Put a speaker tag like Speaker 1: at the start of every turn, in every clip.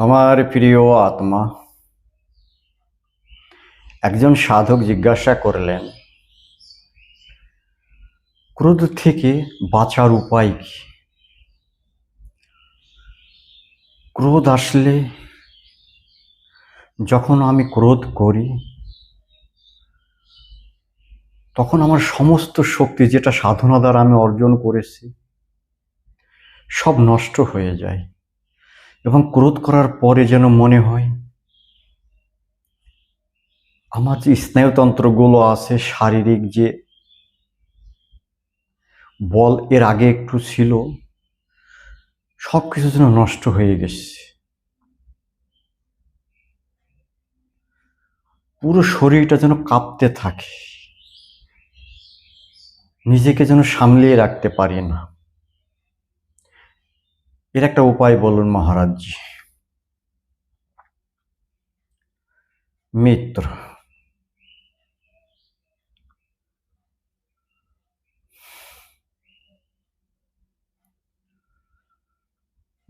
Speaker 1: আমার প্রিয় আত্মা, একজন সাধক জিজ্ঞাসা করলেন, ক্রোধ থেকে বাঁচার উপায় কি? ক্রোধ আসলে যখন আমি ক্রোধ করি, তখন আমার সমস্ত শক্তি যেটা সাধনা দ্বারা আমি অর্জন করেছি সব নষ্ট হয়ে যায়। এবং ক্রোধ করার পরে যেন মনে হয় আমার যে স্নায়ুতন্ত্রগুলো আছে, শারীরিক যে বল এর আগে একটু ছিল, সব কিছু যেন নষ্ট হয়ে গেছে। পুরো শরীরটা যেন কাঁপতে থাকে, নিজেকে যেন সামলিয়ে রাখতে পারি না। এর একটা উপায় বলুন মহারাজজি। মিত্র,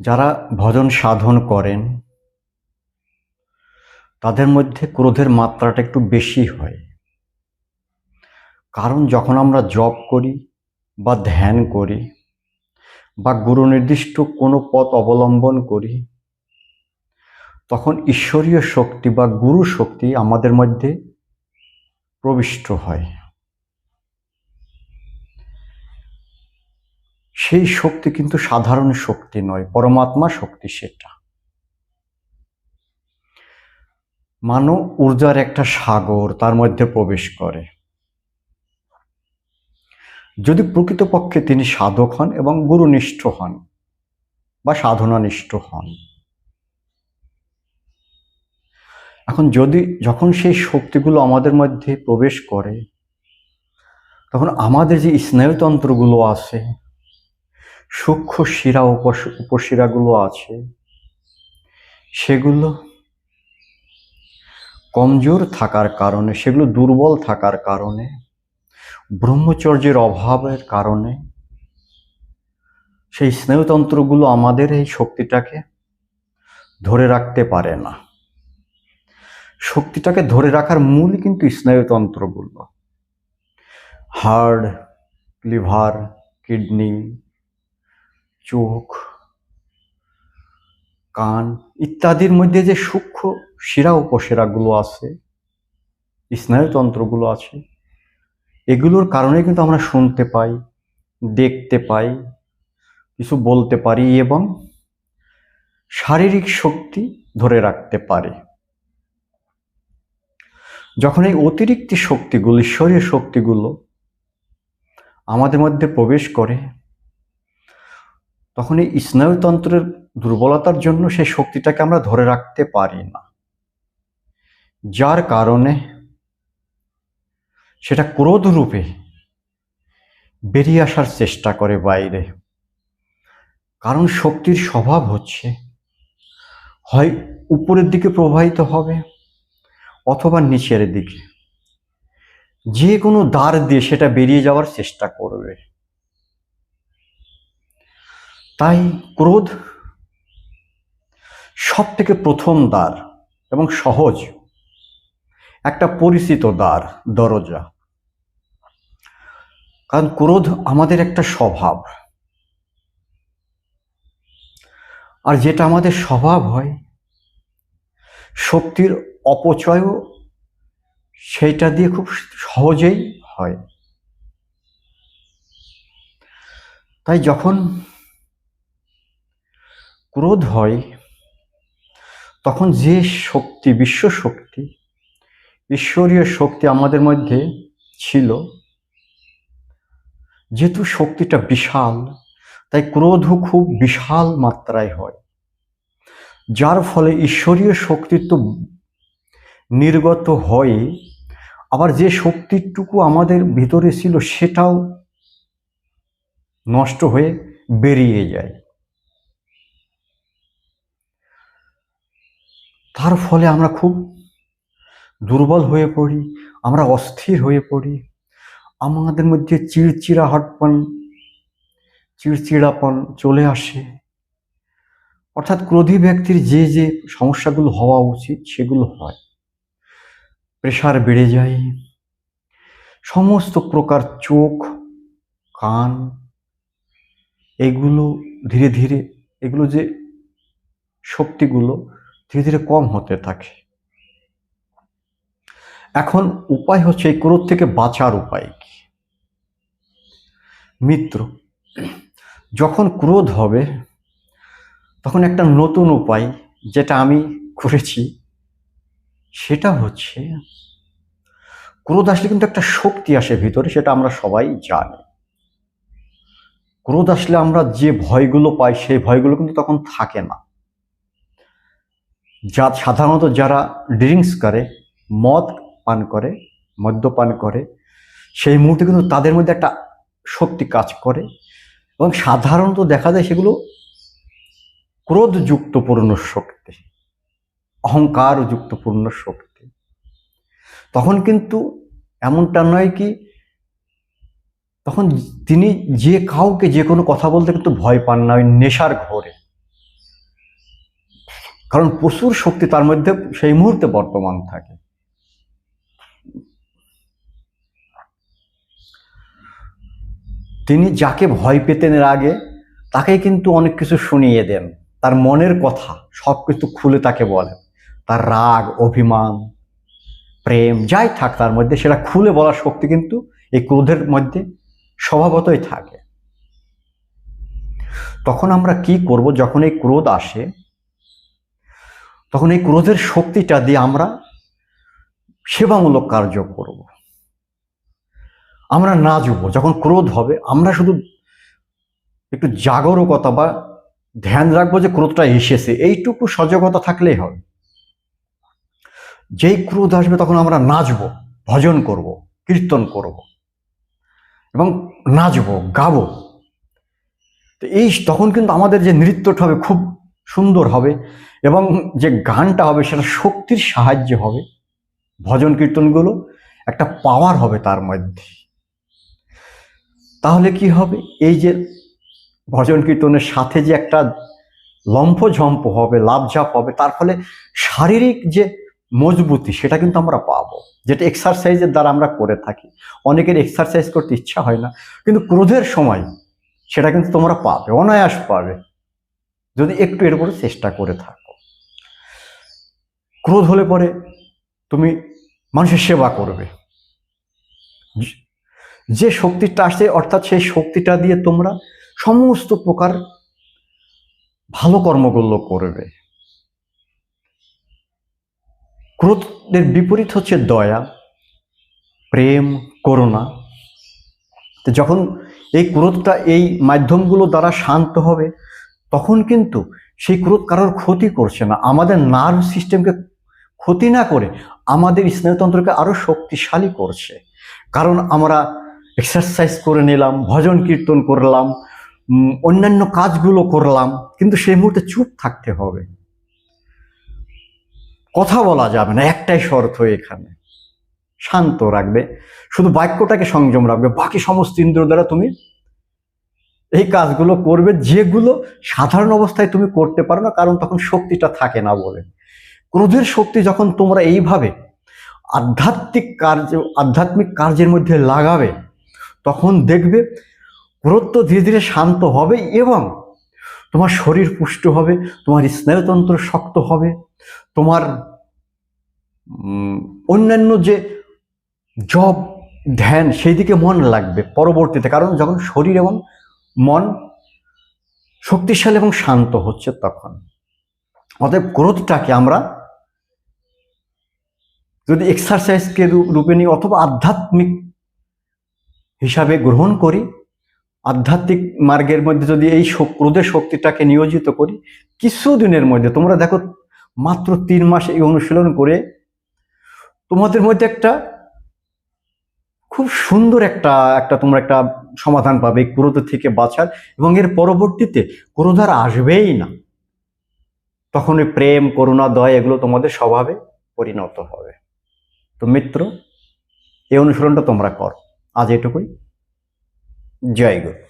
Speaker 1: যারা ভজন সাধন করেন তাদের মধ্যে ক্রোধের মাত্রাটা একটু বেশি হয়। কারণ যখন আমরা জপ করি বা ধ্যান করি বা গুরু নির্দিষ্ট কোনো পথ অবলম্বন করি, তখন ঈশ্বরীয় শক্তি বা গুরু শক্তি আমাদের মধ্যে প্রবিষ্ট হয়। সেই শক্তি কিন্তু সাধারণ শক্তি নয়, পরমাত্মা শক্তি। সেটা মানব ঊর্জার একটা সাগর, তার মধ্যে প্রবেশ করে। যদি প্রকৃতপক্ষে তিনি সাধক হন এবং গুরুনিষ্ঠ হন বা সাধনানিষ্ঠ হন। এখন যখন সেই শক্তিগুলো আমাদের মধ্যে প্রবেশ করে, তখন আমাদের যে স্নায়ুতন্ত্রগুলো আছে, সূক্ষ্ম শিরা উপশিরাগুলো আছে, সেগুলো কমজোর থাকার কারণে, সেগুলো দুর্বল থাকার কারণে, ব্রহ্মচর্যের অভাবের কারণে সেই স্নায়ুতন্ত্রগুলো আমাদের এই শক্তিটাকে ধরে রাখতে পারে না। শক্তিটাকে ধরে রাখার মূল কিন্তু স্নায়ুতন্ত্রগুলো, হার্ট, লিভার, কিডনি, চোখ, কান ইত্যাদির মধ্যে যে সূক্ষ্ম শিরা উপশিরাগুলো আছে, স্নায়ুতন্ত্রগুলো আছে, এগুলোর কারণে কিন্তু আমরা শুনতে পাই, দেখতে পাই, কিছু বলতে পারি এবং শারীরিক শক্তি ধরে রাখতে পারি। যখন এই অতিরিক্ত শক্তিগুলো, ঈশ্বরীয় শক্তিগুলো আমাদের মধ্যে প্রবেশ করে, তখন এই স্নায়ুতন্ত্রের দুর্বলতার জন্য সেই শক্তিটাকে আমরা ধরে রাখতে পারি না, যার কারণে সেটা ক্রোধ রূপে বেরিয়ে আসার চেষ্টা করে বাইরে। কারণ শক্তির স্বভাব হচ্ছে হয় উপরের দিকে প্রবাহিত হবে অথবা নিচের দিকে, যে কোনো দ্বার দিয়ে সেটা বেরিয়ে যাওয়ার চেষ্টা করবে। তাই ক্রোধ সব থেকে প্রথম দ্বার এবং সহজ একটা পরিচিত দরজা। কারণ ক্রোধ আমাদের একটা স্বভাব, আর যেটা আমাদের স্বভাব হয়, শক্তির অপচয়ও সেইটা দিয়ে খুব সহজেই হয়। তাই যখন ক্রোধ হয়, তখন যে শক্তি, বিশ্ব শক্তি, ঈশ্বরীয় শক্তি আমাদের মধ্যে ছিল, যেহেতু শক্তিটা বিশাল, তাই ক্রোধও খুব বিশাল মাত্রায় হয়, যার ফলে ঈশ্বরীয় শক্তি তো নির্গত হয়, আবার যে শক্তিটুকু আমাদের ভিতরে ছিল সেটাও নষ্ট হয়ে বেরিয়ে যায়। তার ফলে আমরা খুব দুর্বল হয়ে পড়ি, আমরা অস্থির হয়ে পড়ি, আমাদের মধ্যে চিড়চিড়াপন চলে আসে, অর্থাৎ ক্রোধী ব্যক্তির যে যে সমস্যাগুলো হওয়া উচিত সেগুলো হয়। প্রেশার বেড়ে যায়, সমস্ত প্রকার চোখ, কান, এগুলো ধীরে ধীরে, এগুলো যে শক্তিগুলো ধীরে ধীরে কম হতে থাকে। এখন উপায় হচ্ছে এই ক্রোধ থেকে বাঁচার উপায় কি? মিত্র, যখন ক্রোধ হবে তখন একটা নতুন উপায় যেটা আমি করেছি সেটা হচ্ছে, ক্রোধ আসলে কিন্তু একটা শক্তি আসে ভিতরে, সেটা আমরা সবাই জানি। ক্রোধ আসলে আমরা যে ভয়গুলো পাই সেই ভয়গুলো কিন্তু তখন থাকে না। সাধারণত যারা ড্রিঙ্কস করে, মদ পান করে, মদ্যপান করে, সেই মুহূর্তে কিন্তু তাদের মধ্যে একটা শক্তি কাজ করে এবং সাধারণত দেখা যায় সেগুলো ক্রোধযুক্তপূর্ণ শক্তি, অহংকার যুক্তপূর্ণ শক্তি। তখন কিন্তু এমনটা নয় কি, তখন তিনি যে কাউকে যে কোনো কথা বলতে কিন্তু ভয় পান না, ওই নেশার ঘোরে। কারণ প্রচুর শক্তি তার মধ্যে সেই মুহূর্তে বর্তমান থাকে। তিনি যাকে ভয় পেতেন এর আগে তাকে কিন্তু অনেক কিছু শুনিয়ে দেন, তার মনের কথা সব কিছু খুলে তাকে বলেন। তার রাগ, অভিমান, প্রেম যাই থাক তার মধ্যে, সেটা খুলে বলার শক্তি কিন্তু এই ক্রোধের মধ্যে স্বভাবতই থাকে। তখন আমরা কি করব, যখন এই ক্রোধ আসে তখন এই ক্রোধের শক্তিটা দিয়ে আমরা সেবামূলক কার্য করব। আমরা নাচবো। যখন ক্রোধ হবে আমরা শুধু একটু জাগরুকতা বা ধ্যান রাখবো যে ক্রোধটা এসেছে, এইটুকু সজাগতা থাকলেই হবে। যেই ক্রোধ আসবে তখন আমরা নাচবো, ভজন করব, কীর্তন করব এবং নাচবো, গাবো। তো এই তখন কিন্তু আমাদের যে নৃত্যটা হবে খুব সুন্দর হবে এবং যে গানটা হবে সেটা শক্তির সাহায্যে হবে। ভজন কীর্তনগুলো একটা পাওয়ার হবে তার মধ্যে। তাহলে কি হবে, এই যে ভজন কীর্তনের সাথে যে একটা লম্ফঝম্প হবে, লাফঝাপ হবে, তার ফলে শারীরিক যে মজবুতি সেটা কিন্তু আমরা পাবো, যেটা এক্সারসাইজের দ্বারা আমরা করে থাকি। অনেকের এক্সারসাইজ করতে ইচ্ছা হয় না, কিন্তু ক্রোধের সময় সেটা কিন্তু তোমরা পাবে, অনায়াস পাবে, যদি একটু এর উপরে চেষ্টা করে থাকো। ক্রোধ হলে পরে তুমি মানুষের সেবা করবে, যে শক্তিটা আসছে অর্থাৎ সেই শক্তিটা দিয়ে তোমরা সমস্ত প্রকার ভালো কর্মগুলো করবে। ক্রোধের বিপরীত হচ্ছে দয়া, প্রেম, করুণা। তো যখন এই ক্রোধটা এই মাধ্যমগুলো দ্বারা শান্ত হবে তখন কিন্তু সেই ক্রোধ কারোর ক্ষতি করছে না, আমাদের নার্ভ সিস্টেমকে ক্ষতি না করে আমাদের স্নায়ুতন্ত্রকে আরো শক্তিশালী করছে। কারণ আমরা এক্সারসাইজ করে নিলাম, ভজন কীর্তন করলাম, অন্যান্য কাজগুলো করলাম, কিন্তু সেই মুহূর্তে চুপ থাকতে হবে, কথা বলা যাবে না। একটাই শর্ত এখানে, শান্ত রাখবে, শুধু বাক্যটাকে সংযম রাখবে, বাকি সমস্ত ইন্দ্রিয় দ্বারা তুমি এই কাজগুলো করবে যেগুলো সাধারণ অবস্থায় তুমি করতে পারো না, কারণ তখন শক্তিটা থাকে না বলে। ক্রোধের শক্তি যখন তোমরা এইভাবে আধ্যাত্মিক কার্যের মধ্যে লাগাবে তখন দেখবে ক্রোধ তো ধীরে ধীরে শান্ত হবে এবং তোমার শরীর পুষ্ট হবে, তোমার স্নায়ুতন্ত্র শক্ত হবে, তোমার অন্যান্য যে জব, ধ্যান, সেই দিকে মন লাগবে পরবর্তীতে। কারণ যখন শরীর এবং মন শক্তিশালী এবং শান্ত হচ্ছে তখন। অতএব ক্রোধটাকে আমরা যদি এক্সারসাইজকে রূপে নিই অথবা আধ্যাত্মিক হিসাবে গ্রহণ করি, আধ্যাত্মিক মার্গের মধ্যে যদি এই ক্রোধের শক্তিটাকে নিয়োজিত করি, কিছুদিনের মধ্যে তোমরা দেখো, মাত্র 3 মাস এই অনুশীলন করে তোমাদের মধ্যে একটা খুব সুন্দর একটা তোমরা একটা সমাধান পাবে ক্রোধ থেকে বাঁচার, এবং এর পরবর্তীতে ক্রোধ আর আসবেই না। তখন প্রেম, করুণা, দয়া এগুলো তোমাদের স্বভাবে পরিণত হবে। তো মিত্র, এই অনুসরণটা তোমরা করো। আজ এটুকুই। জয় গুরু।